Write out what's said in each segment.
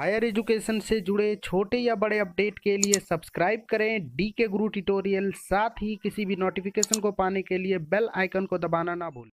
Higher education से जुड़े छोटे या बड़े अपडेट के लिए सब्सक्राइब करें डीके गुरु ट्यूटोरियल। साथ ही किसी भी नोटिफिकेशन को पाने के लिए बेल आइकन को दबाना ना भूलें।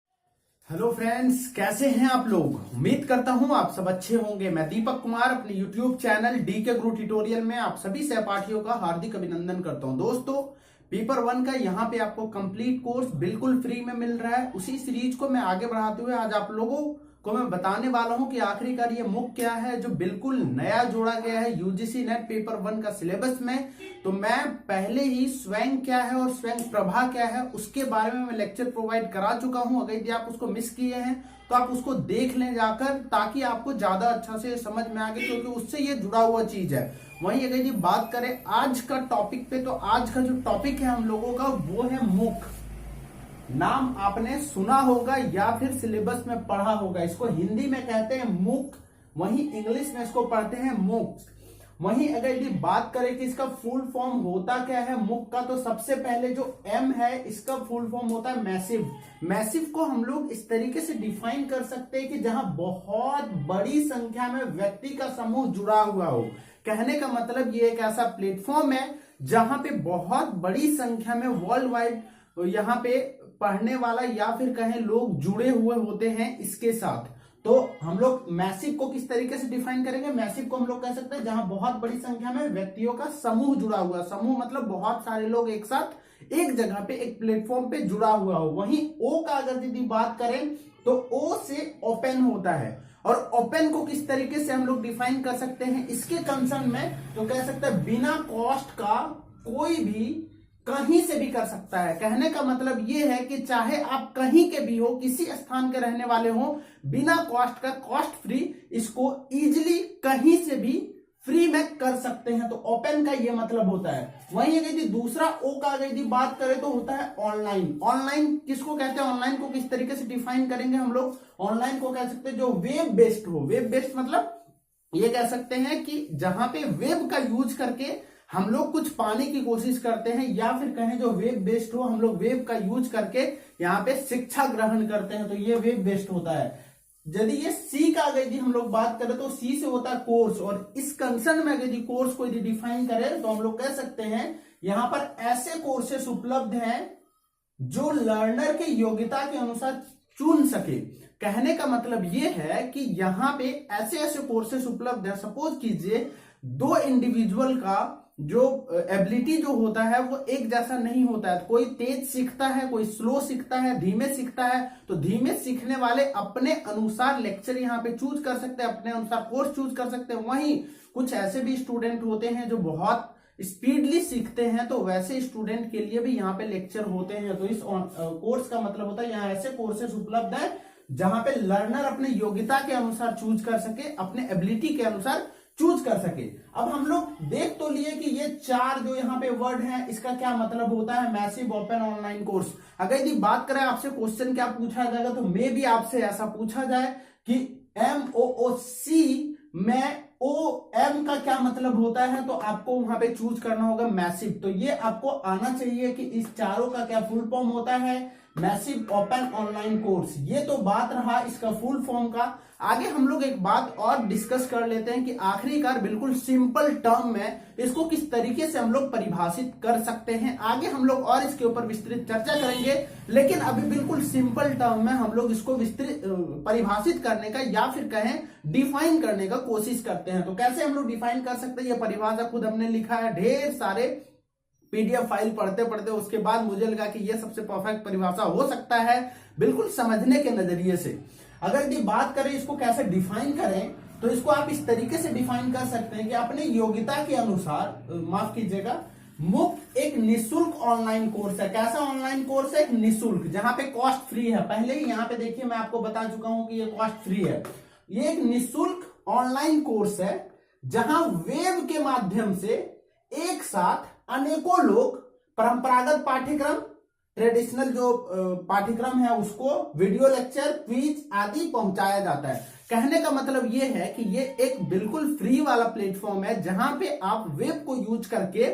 हेलो फ्रेंड्स, कैसे हैं आप लोग। उम्मीद करता हूं आप सब अच्छे होंगे। मैं दीपक कुमार अपने यूट्यूब चैनल डीके गुरु ट्यूटोरियल में आप सभी सहपाठियों का हार्दिक अभिनंदन करता हूं। दोस्तों, पेपर 1 का यहां पे आपको कंप्लीट कोर्स बिल्कुल फ्री में मिल रहा है। उसी सीरीज को मैं आगे बढ़ाते हुए आज आप लोगों को मैं बताने वाला हूं कि आखिरकार ये मुक क्या है जो बिल्कुल नया जोड़ा गया है यूजीसी नेट पेपर 1 का सिलेबस में। तो मैं पहले ही स्वयं क्या है और स्वयं प्रभा क्या है उसके बारे में मैं लेक्चर प्रोवाइड करा चुका हूं। अगर यदि आप उसको मिस किए हैं तो आप उसको देख लें जाकर, ताकि आपको ज्यादा अच्छा से समझ में आगे, क्योंकि उससे ये जुड़ा हुआ चीज है। वहीं अगर ये बात करें आज का टॉपिक पे, तो आज का जो टॉपिक है हम लोगों का वो है मूक। नाम आपने सुना होगा या फिर सिलेबस में पढ़ा होगा। इसको हिंदी में कहते हैं मूक, वहीं इंग्लिश में इसको पढ़ते हैं मूक। वहीं अगर यदि बात करें कि इसका फुल फॉर्म होता क्या है मूक का, तो सबसे पहले जो एम है इसका फुल फॉर्म होता है मैसिव। मैसिव को हम लोग इस तरीके से डिफाइन कर सकते हैं कि जहां बहुत बड़ी संख्या में व्यक्ति का समूह जुड़ा हुआ हो। कहने का मतलब ये एक ऐसा प्लेटफॉर्म है जहां पे बहुत बड़ी संख्या में वर्ल्ड वाइड यहाँ पे पढ़ने वाला या फिर कहें लोग जुड़े हुए होते हैं इसके साथ। तो हम लोग मैसिव को किस तरीके से डिफाइन करेंगे। मैसिव को हम लोग कह सकते हैं जहां बहुत बड़ी संख्या में व्यक्तियों का समूह जुड़ा हुआ। समूह मतलब बहुत सारे लोग एक साथ एक जगह पे एक प्लेटफॉर्म पे जुड़ा हुआ हो। वहीं ओ का अगर यदि बात करें तो ओ से ओपन होता है। और ओपन को किस तरीके से हम लोग डिफाइन कर सकते हैं इसके कंसर्न में, तो कह सकते हैं बिना कॉस्ट का कोई भी कहीं से भी कर सकता है। कहने का मतलब यह है कि चाहे आप कहीं के भी हो, किसी स्थान के रहने वाले हो, बिना कॉस्ट का, कॉस्ट फ्री, इसको इजीली कहीं से भी फ्री में कर सकते हैं। तो ओपन का ये मतलब होता है। वहीं अगर दूसरा ओ का अगर यदि बात करें तो होता है ऑनलाइन। ऑनलाइन किसको कहते हैं, ऑनलाइन को किस तरीके से डिफाइन करेंगे हम लोग। ऑनलाइन को कह सकते हैं जो वेब बेस्ड हो। वेब बेस्ड मतलब ये कह सकते हैं कि जहां पे वेब का यूज करके हम लोग कुछ पाने की कोशिश करते हैं, या फिर कहें जो वेब बेस्ड हो, हम लोग वेब का यूज करके यहाँ पे शिक्षा ग्रहण करते हैं, तो ये वेब बेस्ड होता है। यदि ये सी का अगर यदि हम लोग बात करें तो सी से होता है कोर्स। और इस कंसर्न में यदि कोर्स को यदि डिफाइन करें तो हम लोग कह सकते हैं यहां पर ऐसे कोर्सेस उपलब्ध हैं जो लर्नर के योग्यता के अनुसार चुन सके। कहने का मतलब ये है कि यहाँ पे ऐसे ऐसे कोर्सेस उपलब्ध है। सपोज कीजिए दो इंडिविजुअल का जो एबिलिटी जो होता है वो एक जैसा नहीं होता है। कोई तेज सीखता है, कोई स्लो सीखता है, धीमे सीखता है। तो धीमे सीखने वाले अपने अनुसार लेक्चर यहाँ पे चूज कर सकते हैं, अपने अनुसार कोर्स चूज कर सकते हैं। वहीं कुछ ऐसे भी स्टूडेंट होते हैं जो बहुत स्पीडली सीखते हैं, तो वैसे स्टूडेंट के लिए भी यहाँ पे लेक्चर होते हैं। तो इस कोर्स का मतलब होता है यहाँ ऐसे कोर्सेज उपलब्ध है जहां पे लर्नर अपने योग्यता के अनुसार चूज कर सके, अपने एबिलिटी के अनुसार चूज कर सके। अब हम लोग देख तो लिए कि ये चार जो यहाँ पे वर्ड हैं इसका क्या मतलब होता है, मैसिव, ओपन, ऑनलाइन कोर्स। अगर यदि बात करें आपसे क्वेश्चन क्या पूछा जाएगा, तो मे भी आपसे ऐसा पूछा जाए कि MOOC में OM का क्या मतलब होता है, तो आपको वहां पे चूज करना होगा मैसिव। तो ये आपको आना चाहिए कि इस चारों का क्या फुल फॉर्म होता है, मैसिव ओपन ऑनलाइन कोर्स। ये तो बात रहा इसका फुल फॉर्म का। आगे हम लोग एक बात और डिस्कस कर लेते हैं कि आखिरकार बिल्कुल सिंपल टर्म में इसको किस तरीके से हम लोग परिभाषित कर सकते हैं। आगे हम लोग और इसके ऊपर विस्तृत चर्चा करेंगे, लेकिन अभी बिल्कुल सिंपल टर्म में हम लोग इसको विस्तृत परिभाषित करने का या फिर कहें डिफाइन करने का कोशिश करते हैं। तो कैसे हम लोग डिफाइन कर सकते हैं, ये परिभाषा खुद हमने लिखा है ढेर सारे PDF फाइल पढ़ते पढ़ते। उसके बाद मुझे लगा कि यह सबसे परफेक्ट परिभाषा हो सकता है बिल्कुल समझने के नजरिए से। अगर यदि बात करें इसको कैसे डिफाइन करें, तो इसको आप इस तरीके से डिफाइन कर सकते हैं कि अपने योग्यता के अनुसार, माफ कीजिएगा, मुफ्त एक निशुल्क ऑनलाइन कोर्स है। कैसा ऑनलाइन कोर्स है, एक निशुल्क, जहां पे कॉस्ट फ्री है। पहले ही यहाँ पे देखिए मैं आपको बता चुका हूं कि ये कॉस्ट फ्री है। ये एक निशुल्क ऑनलाइन कोर्स है जहां वेब के माध्यम से एक साथ अनेकों लोग परंपरागत पाठ्यक्रम, ट्रेडिशनल जो पाठ्यक्रम है उसको, वीडियो लेक्चर, क्विज आदि पहुंचाया जाता है। कहने का मतलब ये है कि ये एक बिल्कुल फ्री वाला प्लेटफॉर्म है जहां पे आप वेब को यूज करके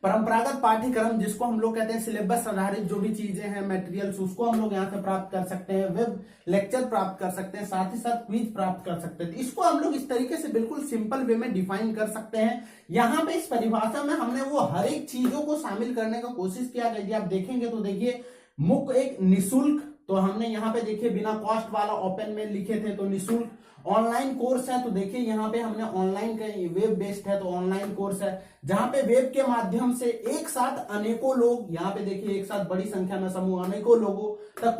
परंपरागत पाठ्यक्रम जिसको हम लोग कहते हैं सिलेबस आधारित जो भी चीजें हैं मटेरियल्स उसको हम लोग यहाँ से प्राप्त कर सकते हैं, वेब लेक्चर प्राप्त कर सकते हैं, साथ ही साथ क्विज प्राप्त कर सकते हैं। इसको हम लोग इस तरीके से बिल्कुल सिंपल वे में डिफाइन कर सकते हैं। यहाँ पे इस परिभाषा में हमने वो हर एक चीजों को शामिल करने का कोशिश किया है। यदि आप देखेंगे तो देखिए मुक एक निःशुल्क, तो हमने यहाँ पे देखिए बिना कॉस्ट वाला ओपन में लिखे थे तो निःशुल्क। ऑनलाइन कोर्स है तो देखिए यहाँ पे हमने ऑनलाइन का वेब बेस्ड है तो ऑनलाइन कोर्स है, जहां पे वेब के माध्यम से एक साथ अनेकों लोग, यहाँ पे देखिए एक साथ बड़ी संख्या में समूह अनेकों लोगों तक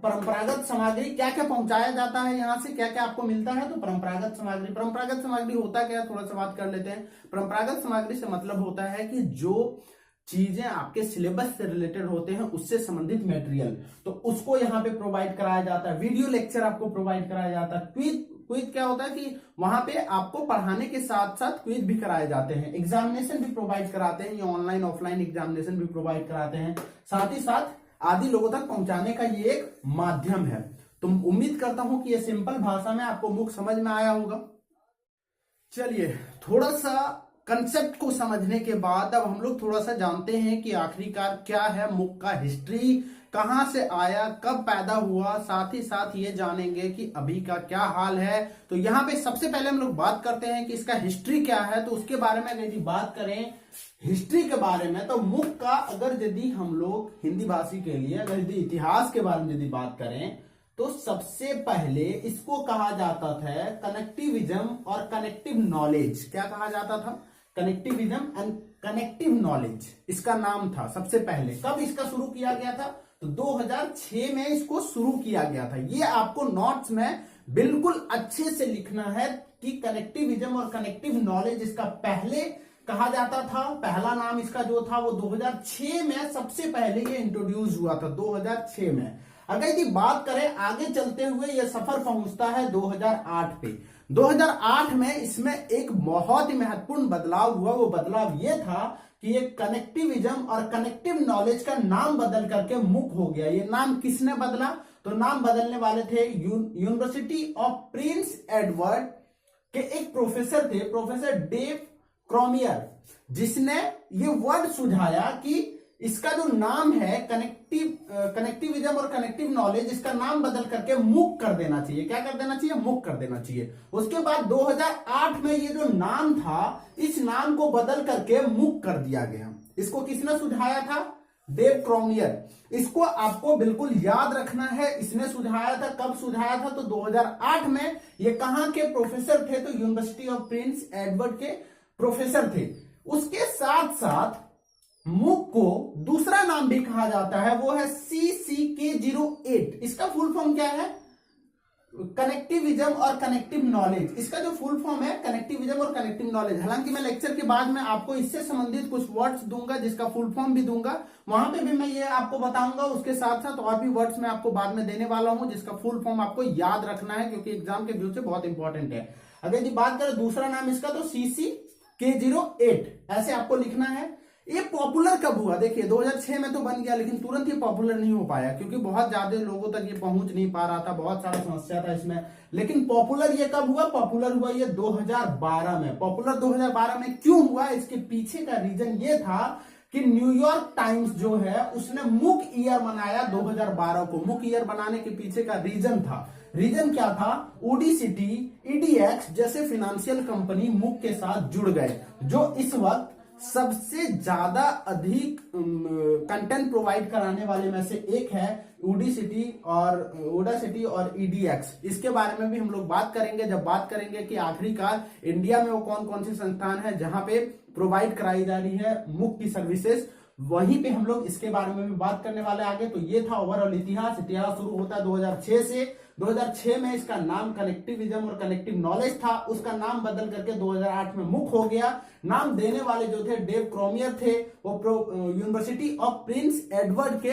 परंपरागत सामग्री क्या क्या पहुंचाया जाता है, यहाँ से क्या क्या आपको मिलता है। तो परंपरागत सामग्री होता क्या है, थोड़ा सा बात कर लेते हैं। परंपरागत सामग्री से मतलब होता है कि जो चीजें आपके सिलेबस से रिलेटेड होते हैं उससे संबंधित मटेरियल, तो उसको यहाँ पे प्रोवाइड कराया जाता है। वीडियो लेक्चर आपको प्रोवाइड कराया जाता है। क्विज क्या होता है कि वहां पे आपको पढ़ाने के साथ साथ क्विज भी कराए जाते हैं। एग्जामिनेशन भी प्रोवाइड कराते हैं, ये ऑनलाइन ऑफलाइन एग्जामिनेशन भी प्रोवाइड कराते हैं। साथ ही साथ आदि लोगों तक पहुंचाने का ये एक माध्यम है। तो उम्मीद करता हूं कि ये सिंपल भाषा में आपको मुख समझ में आया होगा। चलिए थोड़ा सा कंसेप्ट को समझने के बाद अब हम लोग थोड़ा सा जानते हैं कि आखिरकार क्या है मुक का हिस्ट्री, कहां से आया, कब पैदा हुआ, साथ ही साथ ये जानेंगे कि अभी का क्या हाल है। तो यहाँ पे सबसे पहले हम लोग बात करते हैं कि इसका हिस्ट्री क्या है। तो उसके बारे में यदि बात करें हिस्ट्री के बारे में, तो मुक का अगर यदि हम लोग हिंदी भाषी के लिए अगर यदि इतिहास के बारे में यदि बात करें तो सबसे पहले इसको कहा जाता था कनेक्टिविज्म और कनेक्टिव नॉलेज। क्या कहा जाता था? कनेक्टिविज्म एंड कनेक्टिव नॉलेज इसका नाम था सबसे पहले। कब इसका शुरू किया गया था? तो 2006 में इसको शुरू किया गया था। ये आपको नोट्स में बिल्कुल अच्छे से लिखना है कि कनेक्टिविज्म और कनेक्टिव नॉलेज इसका पहले कहा जाता था। पहला नाम इसका जो था वो 2006 में सबसे पहले ये इंट्रोड्यूस हुआ था 2006 में। अगर यदि बात करें आगे चलते हुए ये सफर पहुंचता है 2008 पे। 2008 में इसमें एक बहुत ही महत्वपूर्ण बदलाव हुआ। वो बदलाव ये था कि ये कनेक्टिविज्म और कनेक्टिव नॉलेज का नाम बदल करके मुक हो गया। ये नाम किसने बदला? तो नाम बदलने वाले थे यूनिवर्सिटी ऑफ प्रिंस एडवर्ड के एक प्रोफेसर थे, प्रोफेसर डेव क्रॉमियर, जिसने ये वर्ड सुझाया कि इसका जो नाम है कनेक्टिविज्म और कनेक्टिव नॉलेज, इसका नाम बदल करके मुक कर देना चाहिए। क्या कर देना चाहिए? मुक कर देना चाहिए। उसके बाद 2008 में ये जो नाम था, इस नाम को बदल करके मुक कर दिया गया। इसको किसने सुझाया था? डेव क्रॉमियर। इसको आपको बिल्कुल याद रखना है, इसने सुझाया था। कब सुझाया था? तो 2008 में। ये कहां के प्रोफेसर थे? तो यूनिवर्सिटी ऑफ प्रिंस एडवर्ड के प्रोफेसर थे। उसके साथ साथ मुक को दूसरा नाम भी कहा जाता है, वो है CCK08। इसका फुल फॉर्म क्या है? कनेक्टिविज्म और कनेक्टिव नॉलेज। इसका जो फुल फॉर्म है कनेक्टिविज्म और कनेक्टिव नॉलेज। हालांकि मैं लेक्चर के बाद में आपको इससे संबंधित कुछ वर्ड्स दूंगा, जिसका फुल फॉर्म भी दूंगा, वहां पे भी मैं ये आपको बताऊंगा। उसके साथ साथ और भी वर्ड्स मैं आपको बाद में देने वाला हूं, जिसका फुल फॉर्म आपको याद रखना है, क्योंकि एग्जाम के व्यू से बहुत इंपॉर्टेंट है। अगर यदि बात करें दूसरा नाम इसका, तो CCK08 ऐसे आपको लिखना है। ये पॉपुलर कब हुआ? देखिए 2006 में तो बन गया, लेकिन तुरंत ही पॉपुलर नहीं हो पाया, क्योंकि बहुत ज्यादा लोगों तक ये पहुंच नहीं पा रहा था, बहुत सारा समस्या था इसमें। लेकिन पॉपुलर ये कब हुआ? पॉपुलर हुआ ये 2012 में। पॉपुलर 2012 में क्यों हुआ? इसके पीछे का रीजन ये था कि न्यूयॉर्क टाइम्स जो है उसने मुक ईयर मनाया 2012 को। मुक ईयर बनाने के पीछे का रीजन क्या था? ओडीसिटी, EDX जैसे फाइनेंशियल कंपनी मुक के साथ जुड़ गए, जो इस वक्त सबसे ज्यादा अधिक कंटेंट प्रोवाइड कराने वाले में से एक है। ओडासिटी और EDX, इसके बारे में भी हम लोग बात करेंगे जब बात करेंगे कि आखिरकार इंडिया में वो कौन कौन से संस्थान है जहां पे प्रोवाइड कराई जा रही है मुक की सर्विसेज, वहीं पे हम लोग इसके बारे में भी बात करने वाले आगे। तो ये था ओवरऑल इतिहास शुरू होता है 2006 से। 2006 में इसका नाम कनेक्टिविज्म और कनेक्टिव नॉलेज था, उसका नाम बदल करके 2008 में मुक हो गया। नाम देने वाले जो थे डेव क्रॉमियर थे, वो यूनिवर्सिटी ऑफ प्रिंस एडवर्ड के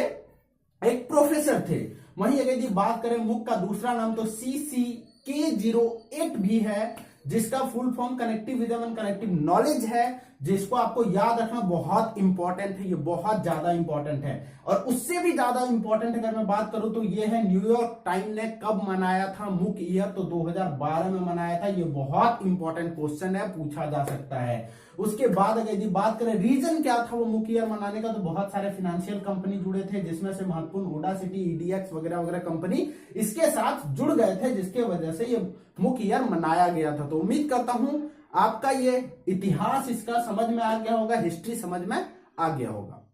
एक प्रोफेसर थे। वहीं अगर यदि बात करें मुक का दूसरा नाम, तो CCK08 भी है, जिसका full form connectivism and connective knowledge है। जिसको आपको याद रखना बहुत इंपॉर्टेंट है, ये बहुत ज्यादा इंपॉर्टेंट है। और उससे भी ज्यादा इंपॉर्टेंट अगर मैं बात करूं तो ये है न्यूयॉर्क टाइम ने कब मनाया था मुक ईयर, तो 2012 में मनाया था। ये बहुत इंपॉर्टेंट क्वेश्चन है, पूछा जा सकता है। उसके बाद अगर यदि बात करें रीजन क्या था वो मुक ईयर मनाने का, तो बहुत सारे फाइनेंशियल कंपनी जुड़े थे, जिसमें से महत्वपूर्ण ओडासिटी, ईडीएक्स वगैरह वगैरह कंपनी इसके साथ जुड़ गए थे, जिसके वजह से ये मुक ईयर मनाया गया था। तो उम्मीद करता हूं आपका ये इतिहास इसका समझ में आ गया होगा, हिस्ट्री समझ में आ गया होगा।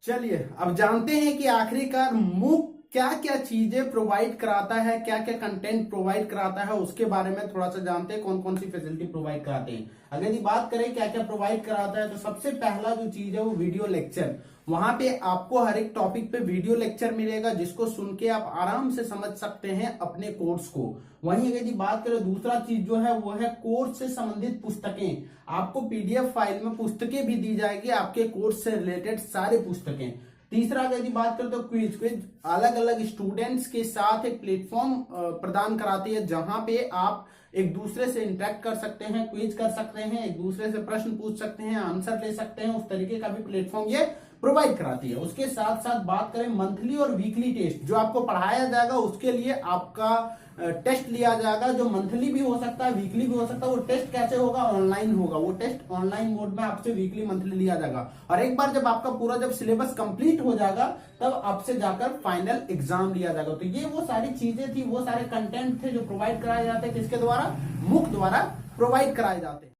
चलिए अब जानते हैं कि आखिरकार मूक क्या क्या चीजें प्रोवाइड कराता है, क्या क्या कंटेंट प्रोवाइड कराता है, उसके बारे में थोड़ा सा जानते हैं, कौन कौन सी फैसिलिटी प्रोवाइड कराते हैं। अगर यदि बात करें क्या क्या प्रोवाइड कराता है, तो सबसे पहला जो चीज है वो वीडियो लेक्चर। वहां पे आपको हर एक टॉपिक पे वीडियो लेक्चर मिलेगा, जिसको सुन के आप आराम से समझ सकते हैं अपने कोर्स को। वहीं अगर बात करें दूसरा चीज जो है वो है कोर्स से संबंधित पुस्तकें। आपको पीडीएफ फाइल में पुस्तकें भी दी जाएगी, आपके कोर्स से रिलेटेड सारे पुस्तकें। तीसरा अगर बात करें तो क्विज अलग अलग स्टूडेंट्स के साथ एक प्लेटफॉर्म प्रदान कराती है, जहां पे आप एक दूसरे से इंटरेक्ट कर सकते हैं, क्विज कर सकते हैं, एक दूसरे से प्रश्न पूछ सकते हैं, आंसर ले सकते हैं। उस तरीके का भी प्लेटफॉर्म ये प्रोवाइड कराती है। उसके साथ साथ बात करें मंथली और वीकली टेस्ट, जो आपको पढ़ाया जाएगा उसके लिए आपका टेस्ट लिया जाएगा, जो मंथली भी हो सकता है, वीकली भी हो सकता है। वो टेस्ट कैसे होगा? ऑनलाइन होगा। वो टेस्ट ऑनलाइन मोड में आपसे वीकली मंथली लिया जाएगा। और एक बार जब आपका पूरा जब सिलेबस कंप्लीट हो जाएगा, तब आपसे जाकर फाइनल एग्जाम लिया जाएगा। तो ये वो सारी चीजें थी, वो सारे कंटेंट थे जो प्रोवाइड कराए जाते हैं, किसके द्वारा? मूक द्वारा प्रोवाइड कराए जाते हैं।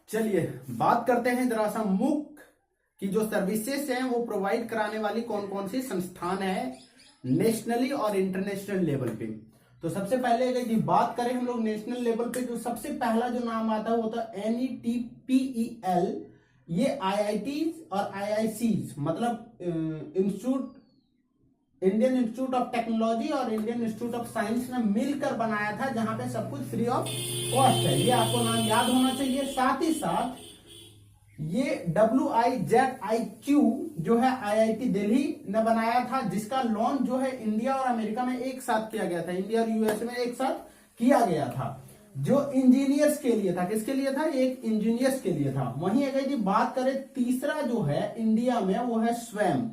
चलिए बात करते हैं जरा सा मूक की जो सर्विसेज हैं वो प्रोवाइड कराने वाली कौन कौन सी संस्थान है नेशनली और इंटरनेशनल लेवल पे। तो सबसे पहले अगर ये बात करें हम लोग नेशनल लेवल पे, जो सबसे पहला जो नाम आता है वो था NETPEL। ये IITs और IICs मतलब इंडियन इंस्टीट्यूट ऑफ टेक्नोलॉजी और इंडियन इंस्टीट्यूट ऑफ साइंस ने मिलकर बनाया था, जहां पे सब कुछ फ्री ऑफ कॉस्ट है। ये आपको नाम याद होना चाहिए। साथ ही साथ ये WIZIQ जो है IIT दिल्ली ने बनाया था, जिसका लॉन्च जो है इंडिया और अमेरिका में एक साथ किया गया था, इंडिया और यूएसए में एक साथ किया गया था, जो इंजीनियर्स के लिए था। किसके लिए था? एक इंजीनियर्स के लिए था। वहीं अगर बात करें तीसरा जो है इंडिया में, वो है स्वयं,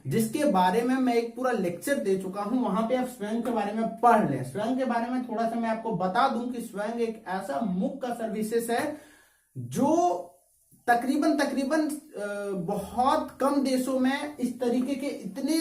जिसके बारे में मैं एक पूरा लेक्चर दे चुका हूं। वहां पे आप स्वयं के बारे में पढ़ लें। स्वयं के बारे में थोड़ा सा मैं आपको बता दूं कि स्वयं एक ऐसा मूक का सर्विसेज है जो तकरीबन बहुत कम देशों में इस तरीके के इतने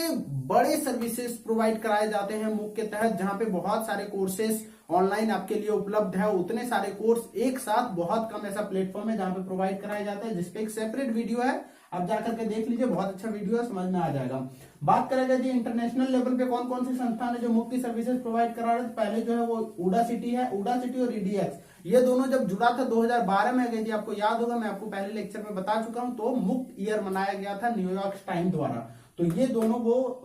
बड़े सर्विसेज प्रोवाइड कराए जाते हैं मूक के तहत, जहां पे बहुत सारे कोर्सेज ऑनलाइन आपके लिए उपलब्ध है। उतने सारे कोर्स एक साथ, बहुत कम ऐसा प्लेटफॉर्म है जहां पे प्रोवाइड कराया जाता है, जिसपे एक सेपरेट वीडियो है, आप जाकर के देख लीजिए, बहुत अच्छा वीडियो है, समझ में आ जाएगा। बात करेंगे जी इंटरनेशनल लेवल पे कौन कौन सी संस्थान है जो मुफ्त की सर्विसेज प्रोवाइड करा रहे हैं। पहले जो है वो ओडासिटी है। ओडासिटी और ईडीएक्स, ये दोनों जब जुड़ा था 2012 में, गई थी, आपको याद होगा, मैं आपको पहले लेक्चर में बता चुका हूं, तो मुफ्त ईयर मनाया गया था न्यूयॉर्क टाइम द्वारा। तो ये दोनों वो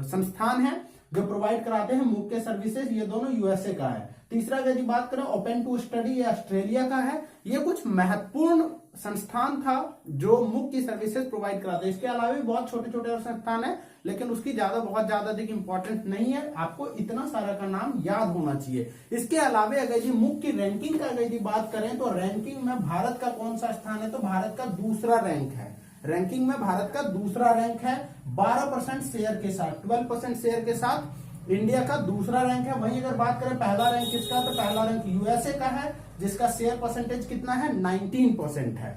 संस्थान है जो प्रोवाइड कराते हैं मूक के सर्विसेज। ये दोनों यूएसए का है। तीसरा यदि बात करें ओपन टू स्टडी, ये ऑस्ट्रेलिया का है। ये कुछ महत्वपूर्ण संस्थान था जो मूक की सर्विसेज प्रोवाइड कराते हैं। इसके अलावा भी बहुत छोटे छोटे और संस्थान है, लेकिन उसकी बहुत ज्यादा अधिक इंपॉर्टेंट नहीं है। आपको इतना सारा का नाम याद होना चाहिए। इसके अलावा अगर जी मूक की रैंकिंग का अगर बात करें, तो रैंकिंग में भारत का कौन सा स्थान है? तो भारत का दूसरा रैंक है। रैंकिंग में भारत का दूसरा रैंक है 12% शेयर के साथ, 12% शेयर के साथ इंडिया का दूसरा रैंक है। वहीं अगर बात करें पहला रैंक किसका, तो पहला रैंक यूएसए का है, जिसका शेयर परसेंटेज कितना है? 19% है।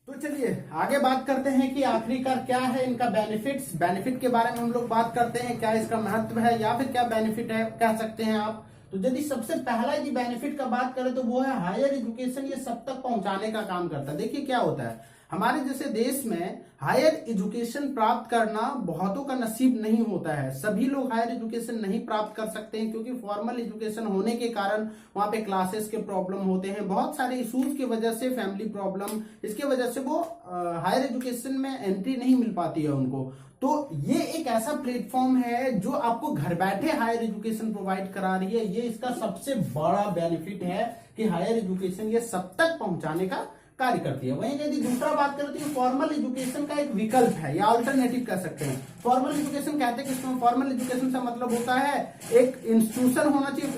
तो चलिए आगे बात करते हैं कि आखिरकार क्या है इनका बेनिफिट्स। बेनिफिट के बारे में हम लोग बात करते हैं, क्या इसका महत्व है या फिर क्या बेनिफिट है कह सकते हैं आप। तो यदि सबसे पहला यदि बेनिफिट का बात करें तो वो है हायर एजुकेशन, ये सब तक पहुंचाने का काम करता है। देखिए क्या होता है, हमारे जैसे देश में हायर एजुकेशन प्राप्त करना बहुतों का नसीब नहीं होता है। सभी लोग हायर एजुकेशन नहीं प्राप्त कर सकते हैं, क्योंकि फॉर्मल एजुकेशन होने के कारण वहां पे क्लासेस के प्रॉब्लम होते हैं, बहुत सारे इश्यूज की वजह से, फैमिली प्रॉब्लम, इसके वजह से वो हायर एजुकेशन में एंट्री नहीं मिल पाती है उनको। तो ये एक ऐसा प्लेटफॉर्म है जो आपको घर बैठे हायर एजुकेशन प्रोवाइड करा रही है। ये इसका सबसे बड़ा बेनिफिट है कि हायर एजुकेशन ये सब तक पहुंचाने का कार्य करती है। वहीं यदि दूसरा बात करें तो ये फॉर्मल एजुकेशन का एक विकल्प है या अल्टरनेटिव कह सकते हैं। फॉर्मल एजुकेशन कहते हैं किसको? फॉर्मल एजुकेशन से मतलब होता है एक इंस्टीट्यूशन होना चाहिए,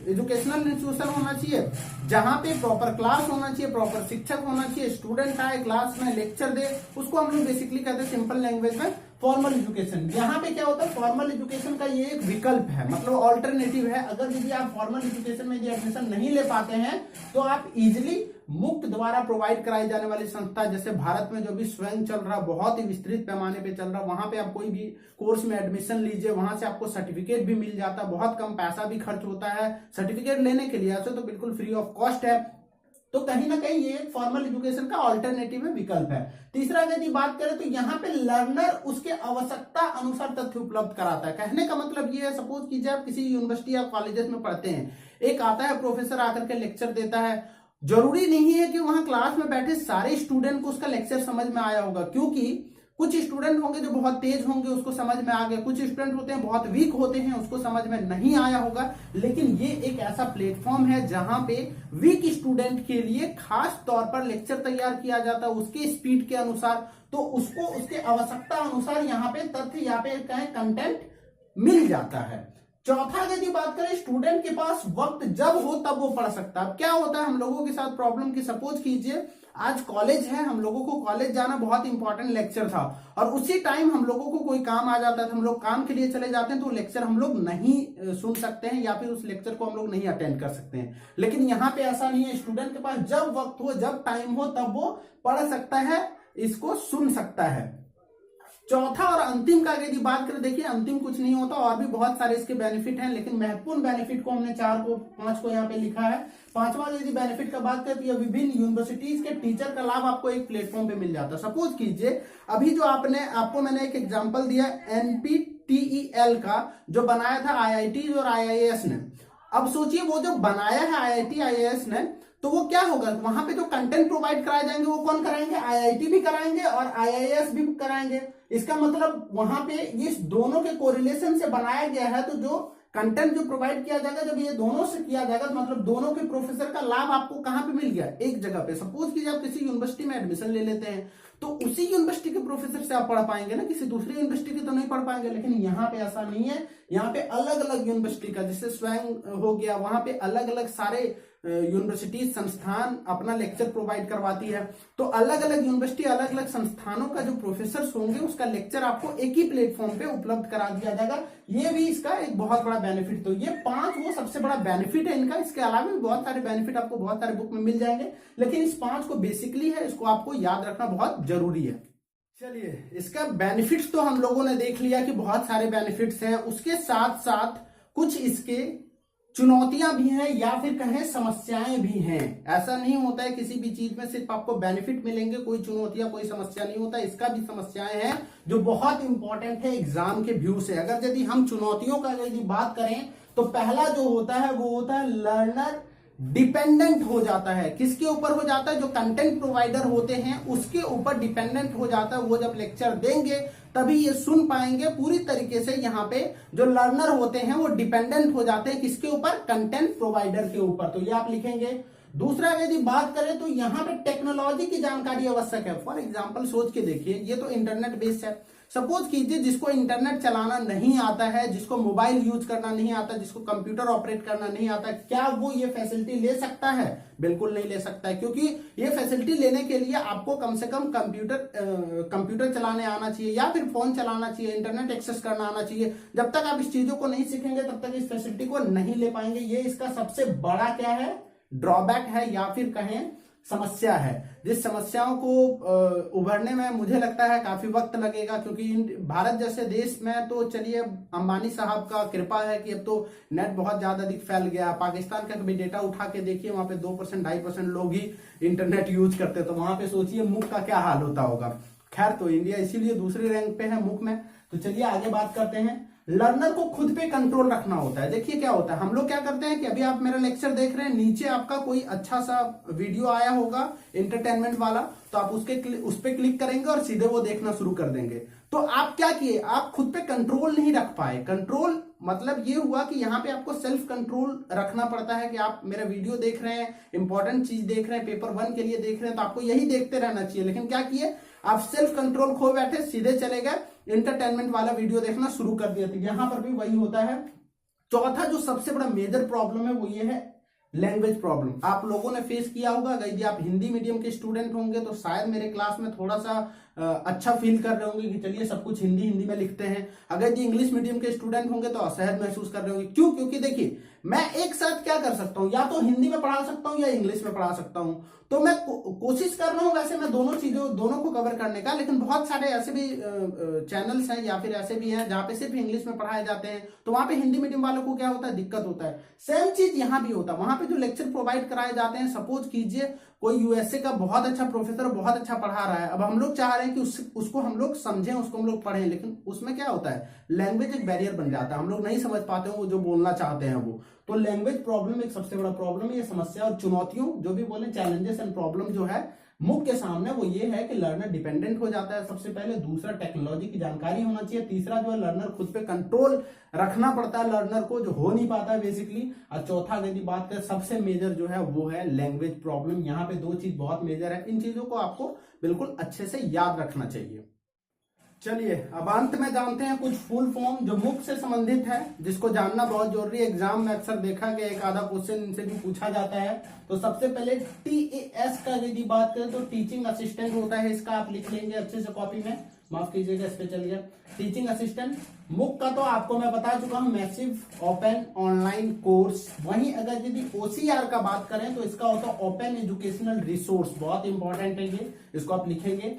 एजुकेशनल इंस्टीट्यूशन होना चाहिए जहां पे प्रॉपर क्लास होना चाहिए, प्रॉपर शिक्षक होना चाहिए, स्टूडेंट आए क्लास में लेक्चर दे, उसको हम लोग बेसिकली कहते हैं सिंपल लैंग्वेज में फॉर्मल एजुकेशन। यहाँ पे क्या होता है, फॉर्मल एजुकेशन का ये एक विकल्प है, मतलब ऑल्टरनेटिव है। अगर यदि आप फॉर्मल एजुकेशन में यदि एडमिशन नहीं ले पाते हैं तो आप इजिली मुक्त द्वारा प्रोवाइड कराई जाने वाली संस्था, जैसे भारत में जो भी स्वयं चल रहा, बहुत ही विस्तृत पैमाने पे चल रहा, वहां पे आप कोई भी कोर्स में एडमिशन लीजिए, वहां से आपको सर्टिफिकेट भी मिल जाता, बहुत कम पैसा भी खर्च होता है सर्टिफिकेट लेने के लिए, ऐसे तो बिल्कुल फ्री ऑफ कॉस्ट है। तो कहीं ना कहीं ये फॉर्मल एजुकेशन का ऑल्टरनेटिव में विकल्प है। तीसरा यदि बात करें तो यहाँ पे लर्नर उसके आवश्यकता अनुसार तथ्य उपलब्ध कराता है। कहने का मतलब ये है, सपोज कीजिए आप किसी यूनिवर्सिटी या कॉलेजेस में पढ़ते हैं, एक आता है प्रोफेसर आकर के लेक्चर देता है, जरूरी नहीं है कि वहां क्लास में बैठे सारे स्टूडेंट को उसका लेक्चर समझ में आया होगा, क्योंकि कुछ स्टूडेंट होंगे जो बहुत तेज होंगे, उसको समझ में आ गया, कुछ स्टूडेंट होते हैं बहुत वीक होते हैं, उसको समझ में नहीं आया होगा। लेकिन ये एक ऐसा प्लेटफॉर्म है जहां पे वीक स्टूडेंट के लिए खास तौर पर लेक्चर तैयार किया जाता है उसके स्पीड के अनुसार, तो उसको उसके आवश्यकता अनुसार यहाँ पे तथ्य, यहाँ पे कहें कंटेंट मिल जाता है। चौथा यदि बात करें, स्टूडेंट के पास वक्त जब हो तब वो पढ़ सकता है। अब क्या होता है हम लोगों के साथ प्रॉब्लम की, सपोज कीजिए आज कॉलेज है, हम लोगों को कॉलेज जाना बहुत इंपॉर्टेंट लेक्चर था और उसी टाइम हम लोगों को कोई काम आ जाता है तो हम लोग काम के लिए चले जाते हैं, तो लेक्चर हम लोग नहीं सुन सकते हैं या फिर उस लेक्चर को हम लोग नहीं अटेंड कर सकते हैं। लेकिन यहाँ पे ऐसा नहीं है, स्टूडेंट के पास जब वक्त हो, जब टाइम हो, तब वो पढ़ सकता है, इसको सुन सकता है। चौथा और अंतिम का यदि बात करें, देखिए अंतिम कुछ नहीं होता, और भी बहुत सारे इसके बेनिफिट हैं, लेकिन महत्वपूर्ण बेनिफिट को हमने 5 को यहाँ पे लिखा है। पांचवा यदि बेनिफिट का बात करें तो ये विभिन्न यूनिवर्सिटीज के टीचर का लाभ आपको एक प्लेटफॉर्म पे मिल जाता है। सपोज कीजिए अभी जो आपको मैंने एक एग्जांपल दिया NPTEL का, जो बनाया था IIT और IIS ने। अब सोचिए वो जो बनाया है IIT IIS ने, तो वो क्या होगा, वहां पे जो कंटेंट प्रोवाइड कराए जाएंगे वो कौन कराएंगे, IIT भी कराएंगे और IIS भी कराएंगे। इसका मतलब वहां पे ये दोनों के कोरिलेशन से बनाया गया है, तो जो कंटेंट जो प्रोवाइड किया जाएगा, जब ये दोनों से किया जाएगा तो मतलब दोनों के प्रोफेसर का लाभ आपको कहां पे मिल गया, एक जगह पे। सपोज कीजिए आप किसी यूनिवर्सिटी में एडमिशन ले लेते हैं तो उसी यूनिवर्सिटी के प्रोफेसर से आप पढ़ पाएंगे ना, किसी दूसरी यूनिवर्सिटी की तो नहीं पढ़ पाएंगे। लेकिन यहाँ पे ऐसा नहीं है, यहाँ पे अलग अलग यूनिवर्सिटी का, जैसे स्वयं हो गया, वहां पे अलग अलग सारे यूनिवर्सिटी संस्थान अपना लेक्चर प्रोवाइड करवाती है, तो अलग अलग यूनिवर्सिटी अलग अलग संस्थानों का जो प्रोफेसर होंगे उसका लेक्चर आपको एक ही प्लेटफॉर्म पे उपलब्ध करा दिया जाएगा। ये भी इसका एक बहुत बड़ा बेनिफिट। तो ये 5 वो सबसे बड़ा बेनिफिट है इनका। इसके अलावा भी बहुत सारे बेनिफिट आपको बहुत सारे बुक में मिल जाएंगे, लेकिन इस 5 को बेसिकली है, इसको आपको याद रखना बहुत जरूरी है। चलिए, इसका बेनिफिट्स तो हम लोगों ने देख लिया कि बहुत सारे बेनिफिट्स हैं, उसके साथ साथ कुछ इसके चुनौतियां भी हैं या फिर कहें समस्याएं भी हैं। ऐसा नहीं होता है किसी भी चीज में सिर्फ आपको बेनिफिट मिलेंगे, कोई चुनौतियां कोई समस्या नहीं होता, इसका भी समस्याएं हैं जो बहुत इंपॉर्टेंट है एग्जाम के व्यू से। अगर यदि हम चुनौतियों का यदि बात करें तो पहला जो होता है वो होता है लर्नर डिपेंडेंट हो जाता है। किसके ऊपर हो जाता है, जो कंटेंट प्रोवाइडर होते हैं उसके ऊपर डिपेंडेंट हो जाता है। वो जब लेक्चर देंगे तभी ये सुन पाएंगे पूरी तरीके से। यहाँ पे जो लर्नर होते हैं वो डिपेंडेंट हो जाते हैं किसके ऊपर, कंटेंट प्रोवाइडर के ऊपर। तो ये आप लिखेंगे। दूसरा यदि बात करें तो यहाँ पे टेक्नोलॉजी की जानकारी आवश्यक है। फॉर एग्जाम्पल सोच के देखिए, ये तो इंटरनेट बेस्ड है। सपोज कीजिए जिसको इंटरनेट चलाना नहीं आता है, जिसको मोबाइल यूज करना नहीं आता, जिसको कंप्यूटर ऑपरेट करना नहीं आता, क्या वो ये फैसिलिटी ले सकता है? बिल्कुल नहीं ले सकता है, क्योंकि ये फैसिलिटी लेने के लिए आपको कम से कम कंप्यूटर चलाने आना चाहिए या फिर फोन चलाना चाहिए, इंटरनेट एक्सेस करना आना चाहिए। जब तक आप इस चीजों को नहीं सीखेंगे तब तक इस फैसिलिटी को नहीं ले पाएंगे। ये इसका सबसे बड़ा क्या है, ड्रॉबैक है या फिर कहें समस्या है, जिस समस्याओं को उभरने में मुझे लगता है काफी वक्त लगेगा। क्योंकि भारत जैसे देश में तो चलिए अंबानी साहब का कृपा है कि अब तो नेट बहुत ज्यादा अधिक फैल गया। पाकिस्तान का कभी डेटा उठा के देखिए, वहां पे 2% 2.5% लोग ही इंटरनेट यूज करते, तो वहां पे सोचिए मुख का क्या हाल होता होगा। खैर, तो इंडिया इसीलिए दूसरे रैंक पे है मुख में। तो चलिए आगे बात करते हैं। लर्नर को खुद पे कंट्रोल रखना होता है। देखिए क्या होता है, हम लोग क्या करते हैं कि अभी आप मेरा लेक्चर देख रहे हैं, नीचे आपका कोई अच्छा सा वीडियो आया होगा एंटरटेनमेंट वाला, तो आप उस पे क्लिक करेंगे और सीधे वो देखना शुरू कर देंगे। तो आप क्या किए, आप खुद पे कंट्रोल नहीं रख पाए। कंट्रोल मतलब ये हुआ कि यहाँ पे आपको सेल्फ कंट्रोल रखना पड़ता है कि आप मेरा वीडियो देख रहे हैं, इंपॉर्टेंट चीज देख रहे हैं, पेपर 1 के लिए देख रहे हैं, तो आपको यही देखते रहना चाहिए। लेकिन क्या किए, आप सेल्फ कंट्रोल खो बैठे, सीधे चले गए इंटरटेनमेंट वाला वीडियो देखना शुरू कर दिया। तो यहाँ पर भी वही होता है। चौथा जो सबसे बड़ा मेजर प्रॉब्लम है वो ये है लैंग्वेज प्रॉब्लम। आप लोगों ने फेस किया होगा, अगर यदि आप हिंदी मीडियम के स्टूडेंट होंगे तो शायद मेरे क्लास में थोड़ा सा अच्छा फील कर रहे होंगे कि चलिए सब कुछ हिंदी में लिखते हैं। अगर यदि इंग्लिश मीडियम के स्टूडेंट होंगे तो असहज महसूस कर रहे होंगे। क्यों? क्योंकि देखिए मैं एक साथ क्या कर सकता हूं, या तो हिंदी में पढ़ा सकता हूं या इंग्लिश में पढ़ा सकता हूं। तो मैं कोशिश कर रहा हूं वैसे मैं दोनों को कवर करने का, लेकिन बहुत सारे ऐसे भी चैनल्स हैं या फिर ऐसे भी हैं जहां पे सिर्फ इंग्लिश में पढ़ाए जाते हैं, तो वहां पे हिंदी मीडियम वालों को क्या होता है, दिक्कत होता है। सेम चीज यहां भी होता है। वहां पे जो लेक्चर प्रोवाइड कराए जाते हैं, सपोज कीजिए कोई यूएसए का बहुत अच्छा प्रोफेसर बहुत अच्छा पढ़ा रहा है, अब हम लोग चाह रहे हैं कि उसको हम लोग समझें, उसको हम लोग पढ़ें, लेकिन उसमें क्या होता है, लैंग्वेज एक बैरियर बन जाता है, हम लोग नहीं समझ पाते हैं वो जो बोलना चाहते हैं वो। तो लैंग्वेज प्रॉब्लम एक सबसे बड़ा प्रॉब्लम है। ये समस्या और चुनौतियों जो भी बोले, चैलेंजेस एंड प्रॉब्लम जो है मुख्य सामने वो ये है कि लर्नर डिपेंडेंट हो जाता है सबसे पहले। दूसरा, टेक्नोलॉजी की जानकारी होना चाहिए। तीसरा जो है, लर्नर खुद पे कंट्रोल रखना पड़ता है लर्नर को, जो हो नहीं पाता है बेसिकली। और चौथा यदि बात करें सबसे मेजर जो है वो है लैंग्वेज प्रॉब्लम। यहाँ पे 2 चीज बहुत मेजर है, इन चीजों को आपको बिल्कुल अच्छे से याद रखना चाहिए। चलिए अब अंत में जानते हैं कुछ फुल फॉर्म जो मुख्य से संबंधित है, जिसको जानना बहुत जरूरी है। एग्जाम में अक्सर देखा गया एक आधा क्वेश्चन इनसे भी पूछा जाता है। तो सबसे पहले TAS का यदि बात करें तो टीचिंग असिस्टेंट होता है, इसका आप लिख लेंगे अच्छे से कॉपी में, माफ कीजिएगा इस पे चलिए। Teaching assistant. मुक का तो आपको मैं बता चुका हूं, मैसिव ओपन ऑनलाइन कोर्स। वहीं अगर यदि OCR का बात करें तो इसका होता है ओपन एजुकेशनल रिसोर्स, बहुत इंपॉर्टेंट है ये, इसको आप लिखेंगे।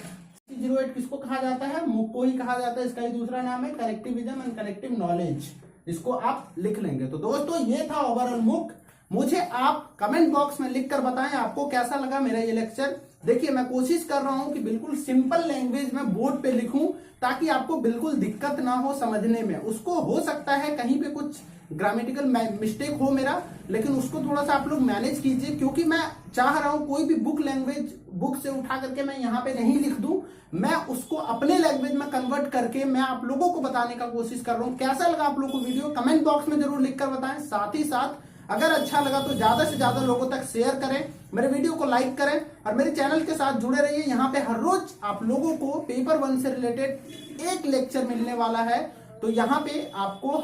08 किसको कहा जाता है, मुक को ही कहा जाता है, इसका ही दूसरा नाम है कलेक्टिविज्म एंड कलेक्टिव नॉलेज, इसको आप लिख लेंगे। तो दोस्तों ये था ओवरऑल मुक। मुझे आप कमेंट बॉक्स में लिखकर बताएं आपको कैसा लगा मेरा ये लेक्चर। देखिए मैं कोशिश कर रहा हूं कि बिल्कुल सिंपल लैंग्वेज में बोर्ड पे लिखूं ताकि आपको बिल्कुल दिक्कत ना हो समझने में। उसको हो सकता है कहीं पे कुछ ग्रामेटिकल मिस्टेक हो मेरा, लेकिन उसको थोड़ा सा आप लोग मैनेज कीजिए, क्योंकि मैं चाह रहा हूं कोई भी बुक से उठा करके मैं यहाँ पे नहीं लिख दूं, मैं उसको अपने लैंग्वेज में कन्वर्ट करके मैं आप लोगों को बताने का कोशिश कर रहा हूं। कैसा लगा आप लोगों को वीडियो, कमेंट बॉक्स में जरूर लिखकर बताएं। साथ ही साथ अगर अच्छा लगा तो ज्यादा से ज्यादा लोगों तक शेयर करें, मेरे वीडियो को लाइक करें और मेरे चैनल के साथ जुड़े रहिए। यहाँ पे हर रोज आप लोगों को पेपर 1 से रिलेटेड एक लेक्चर मिलने वाला है, तो यहाँ पे आपको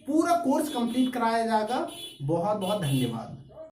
पूरा कोर्स कंप्लीट कराया जाएगा। बहुत बहुत धन्यवाद।